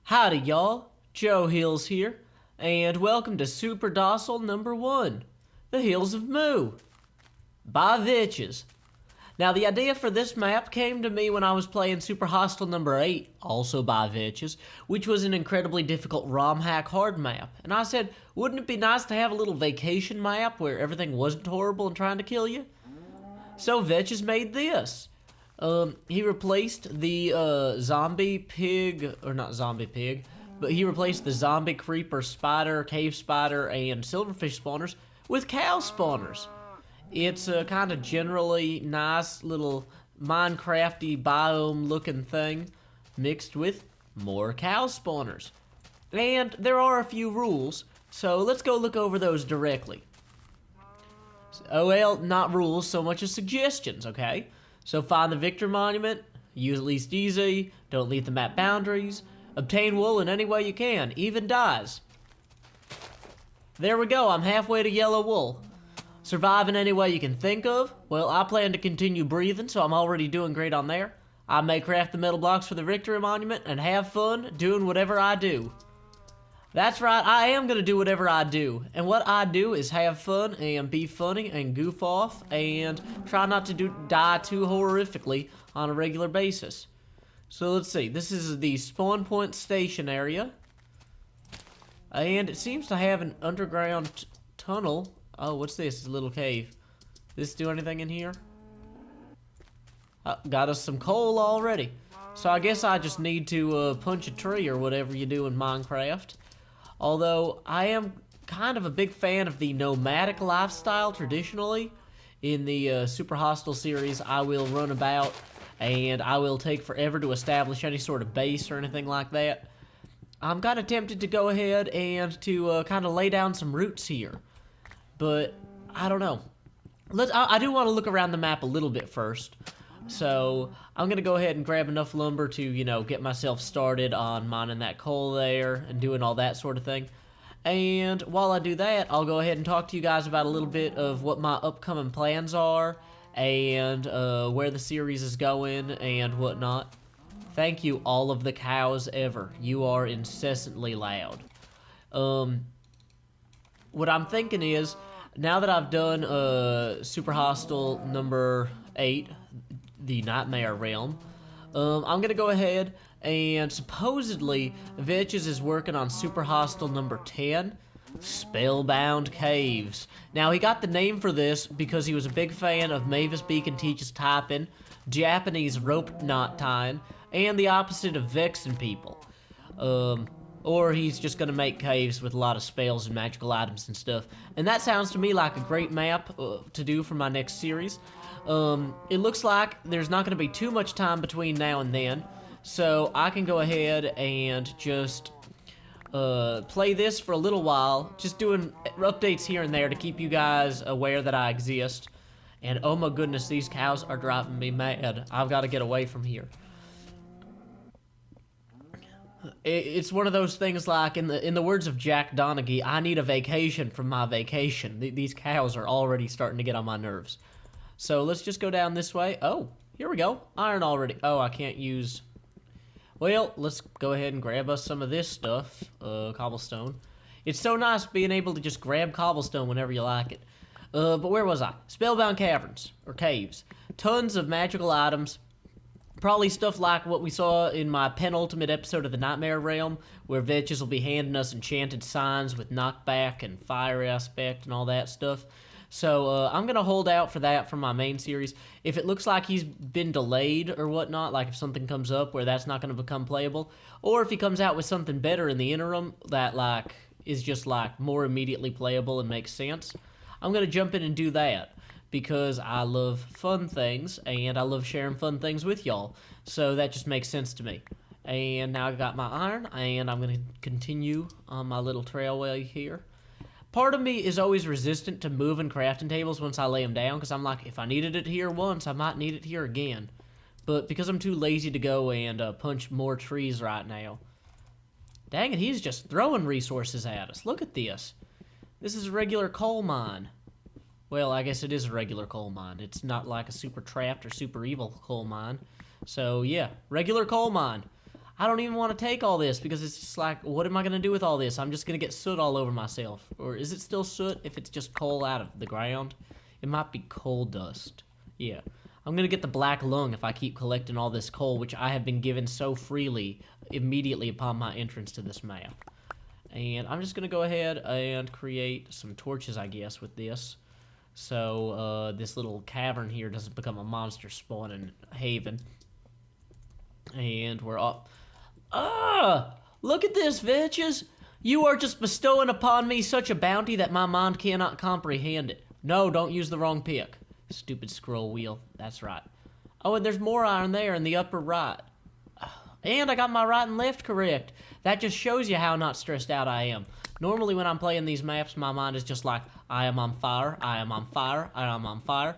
Howdy y'all, Joe Hills here, and welcome to Super Docile number 1, the Hills of Moo, by Vechs. Now the idea for this map came to me when I was playing Super Hostile number 8, also by Vechs, which was an incredibly difficult ROM hack hard map. And I said, wouldn't it be nice to have a little vacation map where everything wasn't horrible and trying to kill you? So Vechs made this. He replaced the zombie pig, or not zombie pig, but he replaced the zombie creeper, spider, cave spider, and silverfish spawners with cow spawners. It's a kind of generally nice little Minecrafty biome looking thing mixed with more cow spawners. And there are a few rules, so let's go look over those directly. Oh well, not rules so much as suggestions, okay? So find the victor monument, use least easy, don't leave the map boundaries, obtain wool in any way you can, even dyes. There we go, I'm halfway to yellow wool. Survive in any way you can think of. Well, I plan to continue breathing, so I'm already doing great on there. I may craft the metal blocks for the victory monument and have fun doing whatever I do. That's right, I am going to do whatever I do. And what I do is have fun and be funny and goof off and try not to die too horrifically on a regular basis. So let's see, this is the spawn point station area. And it seems to have an underground tunnel. Oh, what's this? It's a little cave. This do anything in here? Got us some coal already. So I guess I just need to punch a tree or whatever you do in Minecraft. Although, I am kind of a big fan of the nomadic lifestyle traditionally. In the Super Hostile series, I will run about and I will take forever to establish any sort of base or anything like that. I'm kind of tempted to go ahead and to kind of lay down some roots here. But, I don't know. I do want to look around the map a little bit first. So, I'm going to go ahead and grab enough lumber to, get myself started on mining that coal there and doing all that sort of thing. And while I do that, I'll go ahead and talk to you guys about a little bit of what my upcoming plans are and where the series is going and whatnot. Thank you, all of the cows ever. You are incessantly loud. What I'm thinking is, now that I've done Super Hostile number 8, the Nightmare Realm, I'm gonna go ahead and supposedly Vechs is working on Super Hostile number 10, Spellbound Caves. Now he got the name for this because he was a big fan of Mavis Beacon Teaches Typing, Japanese rope knot tying, and the opposite of vexing people. Or he's just gonna make caves with a lot of spells and magical items and stuff. And that sounds to me like a great map to do for my next series. It looks like there's not gonna be too much time between now and then, so I can go ahead and just play this for a little while, just doing updates here and there to keep you guys aware that I exist. And oh my goodness, these cows are driving me mad. I've got to get away from here. It's one of those things like, in the words of Jack Donaghy, I need a vacation from my vacation. These cows are already starting to get on my nerves. So let's just go down this way. Oh, here we go. Iron already. Oh, I can't use... Well, let's go ahead and grab us some of this stuff. Cobblestone. It's so nice being able to just grab cobblestone whenever you like it. But where was I? Spellbound caverns, or caves. Tons of magical items. Probably stuff like what we saw in my penultimate episode of the Nightmare Realm, where Vechs will be handing us enchanted signs with knockback and fire aspect and all that stuff. So I'm going to hold out for that for my main series. If it looks like he's been delayed or whatnot, like if something comes up where that's not going to become playable, or if he comes out with something better in the interim that like is just like more immediately playable and makes sense, I'm going to jump in and do that. Because I love fun things, and I love sharing fun things with y'all. So that just makes sense to me. And now I got my iron, and I'm going to continue on my little trailway here. Part of me is always resistant to moving crafting tables once I lay them down, because I'm like, if I needed it here once, I might need it here again. But because I'm too lazy to go and punch more trees right now. Dang it, he's just throwing resources at us. Look at this. This is a regular coal mine. Well, I guess it is a regular coal mine. It's not like a super trapped or super evil coal mine. So, yeah, regular coal mine. I don't even want to take all this because it's just like, what am I going to do with all this? I'm just going to get soot all over myself. Or is it still soot if it's just coal out of the ground? It might be coal dust. Yeah. I'm going to get the black lung if I keep collecting all this coal, which I have been given so freely immediately upon my entrance to this map. And I'm just going to go ahead and create some torches, I guess, with this. So this little cavern here doesn't become a monster spawning haven. And we're off. Look at this, vechs. You are just bestowing upon me such a bounty that my mind cannot comprehend it. No, don't use the wrong pick. Stupid scroll wheel. That's right. Oh, and there's more iron there in the upper right. And I got my right and left correct. That just shows you how not stressed out I am. Normally when I'm playing these maps, my mind is just like, I am on fire, I am on fire, I am on fire.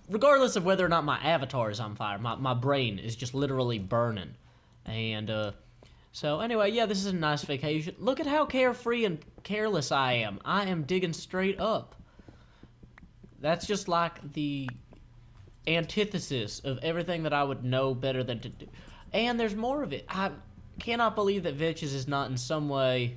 Regardless of whether or not my avatar is on fire, my brain is just literally burning. And, so anyway, yeah, this is a nice vacation. Look at how carefree and careless I am. I am digging straight up. That's just like the antithesis of everything that I would know better than to do. And there's more of it. I cannot believe that vechs is not in some way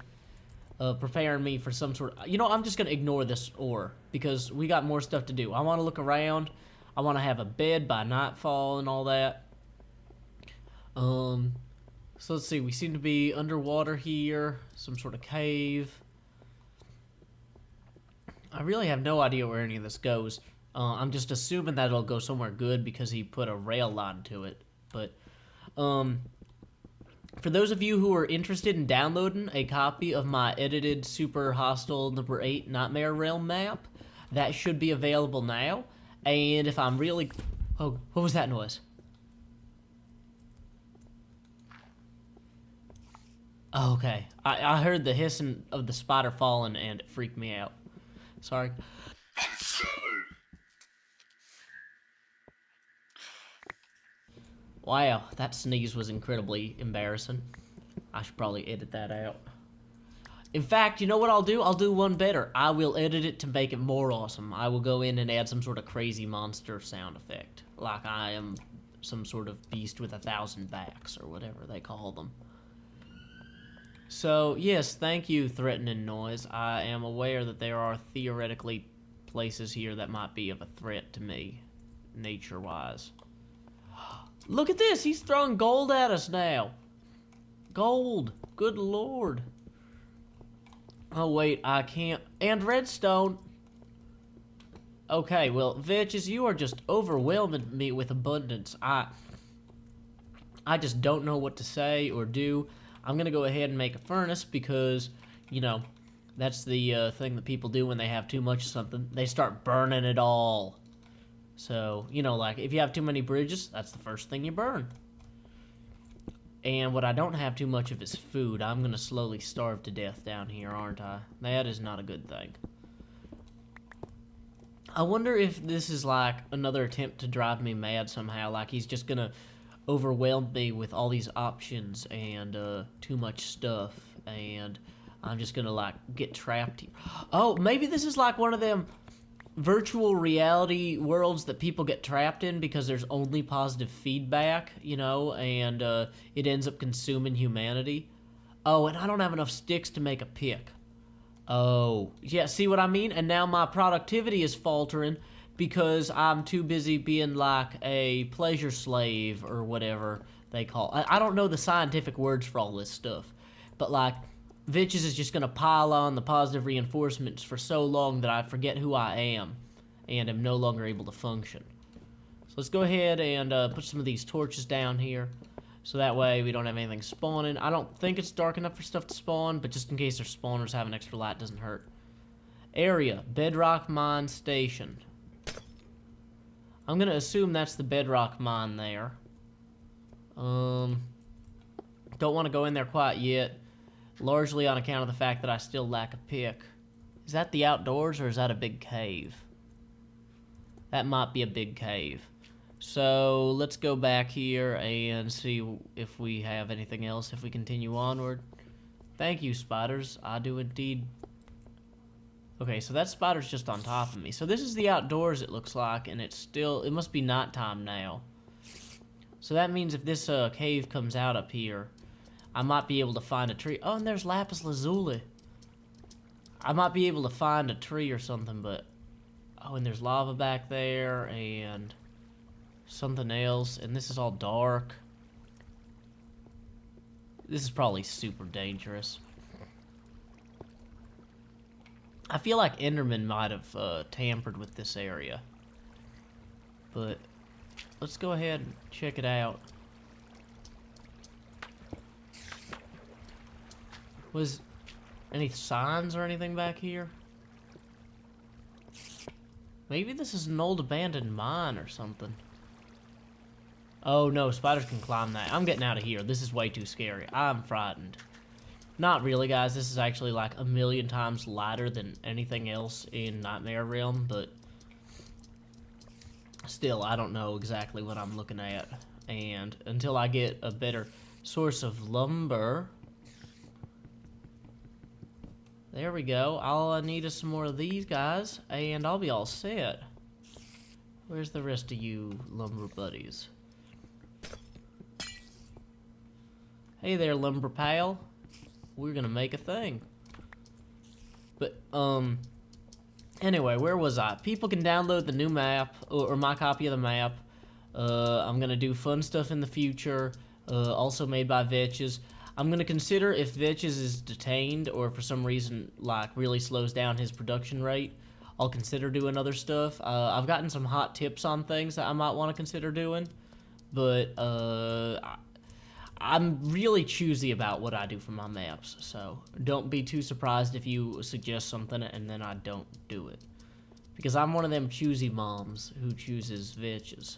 preparing me for some sort of... You know, I'm just going to ignore this ore because we got more stuff to do. I want to look around. I want to have a bed by nightfall and all that. So let's see. We seem to be underwater here. Some sort of cave. I really have no idea where any of this goes. I'm just assuming that it'll go somewhere good because he put a rail line to it. But, for those of you who are interested in downloading a copy of my edited Super Hostile number 8 Nightmare Realm map, that should be available now. And if I'm really... Oh, what was that noise? Oh, okay. I heard the hissing of the spider falling and it freaked me out. Sorry. Wow, that sneeze was incredibly embarrassing. I should probably edit that out. In fact, you know what I'll do? I'll do one better. I will edit it to make it more awesome. I will go in and add some sort of crazy monster sound effect. Like I am some sort of beast with 1,000 backs or whatever they call them. So, yes, thank you, threatening noise. I am aware that there are theoretically places here that might be of a threat to me, nature-wise. Look at this! He's throwing gold at us now! Gold! Good lord! Oh, wait, I can't... And redstone! Okay, well, vechs, you are just overwhelming me with abundance. I just don't know what to say or do. I'm gonna go ahead and make a furnace because, you know, that's the thing that people do when they have too much of something. They start burning it all. So, you know, like, if you have too many bridges, that's the first thing you burn. And what I don't have too much of is food. I'm gonna slowly starve to death down here, aren't I? That is not a good thing. I wonder if this is like another attempt to drive me mad somehow. Like he's just gonna overwhelm me with all these options and too much stuff. And I'm just gonna like get trapped here. Oh, maybe this is like one of them virtual reality worlds that people get trapped in because there's only positive feedback, you know, and it ends up consuming humanity. Oh, and I don't have enough sticks to make a pick. Oh, yeah, see what I mean? And now my productivity is faltering because I'm too busy being like a pleasure slave or whatever they call it. I don't know the scientific words for all this stuff, but like vechs is just going to pile on the positive reinforcements for so long that I forget who I am and am no longer able to function. So let's go ahead and put some of these torches down here so that way we don't have anything spawning. I don't think it's dark enough for stuff to spawn, but just in case there's spawners, having extra light doesn't hurt. Area, Bedrock Mine Station. I'm going to assume that's the Bedrock Mine there. Don't want to go in there quite yet. Largely on account of the fact that I still lack a pick. Is that the outdoors or is that a big cave? That might be a big cave. So let's go back here and see if we have anything else if we continue onward. Thank you, spiders. I do indeed. Okay, so that spider's just on top of me. So this is the outdoors, it looks like, and it must be nighttime now. So that means if this cave comes out up here, I might be able to find a tree. Oh, and there's lapis lazuli. I might be able to find a tree or something, but... Oh, and there's lava back there, and... something else, and this is all dark. This is probably super dangerous. I feel like Enderman might have tampered with this area. But let's go ahead and check it out. Was any signs or anything back here? Maybe this is an old abandoned mine or something. Oh no, spiders can climb that. I'm getting out of here. This is way too scary. I'm frightened. Not really, guys. This is actually like a million times lighter than anything else in Nightmare Realm, but still, I don't know exactly what I'm looking at. And until I get a better source of lumber... There we go. All I need is some more of these guys, and I'll be all set. Where's the rest of you lumber buddies? Hey there, lumber pal. We're gonna make a thing. But, anyway, where was I? People can download the new map, or my copy of the map. I'm gonna do fun stuff in the future, also made by Vechs. I'm gonna consider if Vechs is detained, or for some reason, like, really slows down his production rate. I'll consider doing other stuff. I've gotten some hot tips on things that I might want to consider doing. But, I'm really choosy about what I do for my maps, so don't be too surprised if you suggest something and then I don't do it. Because I'm one of them choosy moms who chooses Vechs.